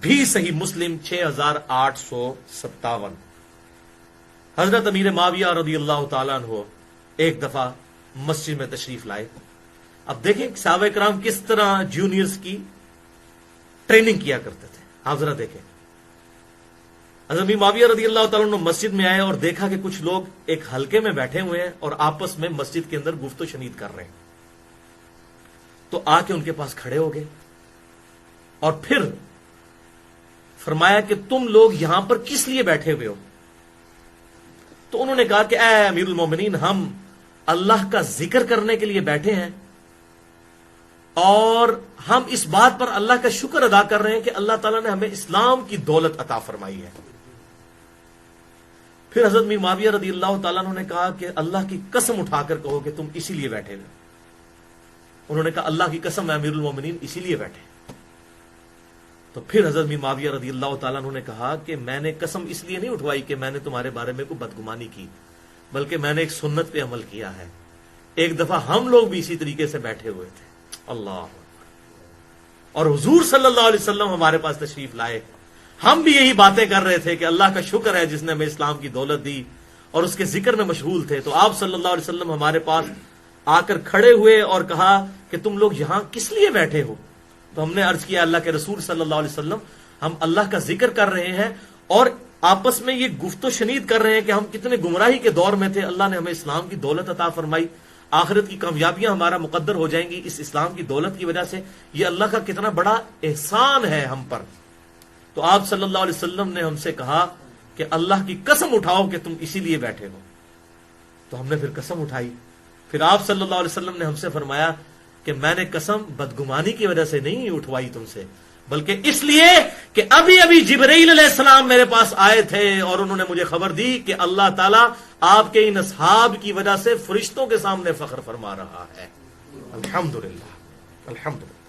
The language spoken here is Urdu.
بھی صحیح مسلم 6857. حضرت امیر معاویہ رضی اللہ تعالیٰ عنہ ایک دفعہ مسجد میں تشریف لائے. اب دیکھیں صحابہ کرام کس طرح جونیئرز کی ٹریننگ کیا کرتے تھے. آپ ذرا دیکھیں, حضرت امیر معاویہ رضی اللہ تعالیٰ عنہ مسجد میں آئے اور دیکھا کہ کچھ لوگ ایک حلقے میں بیٹھے ہوئے ہیں اور آپس میں مسجد کے اندر گفت و شنید کر رہے ہیں. تو آ کے ان کے پاس کھڑے ہو گئے اور پھر فرمایا کہ تم لوگ یہاں پر کس لیے بیٹھے ہوئے ہو؟ تو انہوں نے کہا کہ اے امیر المومنین, ہم اللہ کا ذکر کرنے کے لیے بیٹھے ہیں اور ہم اس بات پر اللہ کا شکر ادا کر رہے ہیں کہ اللہ تعالیٰ نے ہمیں اسلام کی دولت عطا فرمائی ہے. پھر حضرت امیر معاویہ رضی اللہ تعالیٰ عنہ نے کہا کہ اللہ کی قسم اٹھا کر کہو کہ تم اسی لیے بیٹھے ہوئے. انہوں نے کہا اللہ کی قسم امیر المومنین اسی لیے بیٹھے. تو پھر حضرت امیر معاویہ رضی اللہ تعالیٰ عنہ نے کہا کہ میں نے قسم اس لیے نہیں اٹھوائی کہ میں نے تمہارے بارے میں کوئی بدگمانی کی, بلکہ میں نے ایک سنت پہ عمل کیا ہے. ایک دفعہ ہم لوگ بھی اسی طریقے سے بیٹھے ہوئے تھے. اللہ, اور حضور صلی اللہ علیہ وسلم ہمارے پاس تشریف لائے, ہم بھی یہی باتیں کر رہے تھے کہ اللہ کا شکر ہے جس نے ہمیں اسلام کی دولت دی, اور اس کے ذکر میں مشغول تھے. تو آپ صلی اللہ علیہ وسلم ہمارے پاس آ کر کھڑے ہوئے اور کہا کہ تم لوگ یہاں کس لیے بیٹھے ہو؟ تو ہم نے عرض کیا اللہ کے رسول صلی اللہ علیہ وسلم, ہم اللہ کا ذکر کر رہے ہیں اور آپس میں یہ گفت و شنید کر رہے ہیں کہ ہم کتنے گمراہی کے دور میں تھے, اللہ نے ہمیں اسلام کی دولت عطا فرمائی, آخرت کی کامیابیاں ہمارا مقدر ہو جائیں گی اس اسلام کی دولت کی وجہ سے. یہ اللہ کا کتنا بڑا احسان ہے ہم پر. تو آپ صلی اللہ علیہ وسلم نے ہم سے کہا کہ اللہ کی قسم اٹھاؤ کہ تم اسی لیے بیٹھے ہو. تو ہم نے پھر قسم اٹھائی. پھر آپ صلی اللہ علیہ وسلم نے ہم سے فرمایا کہ میں نے قسم بدگمانی کی وجہ سے نہیں اٹھوائی تم سے, بلکہ اس لیے کہ ابھی ابھی جبرائیل علیہ السلام میرے پاس آئے تھے اور انہوں نے مجھے خبر دی کہ اللہ تعالیٰ آپ کے ان اصحاب کی وجہ سے فرشتوں کے سامنے فخر فرما رہا ہے. الحمدللہ, الحمدللہ.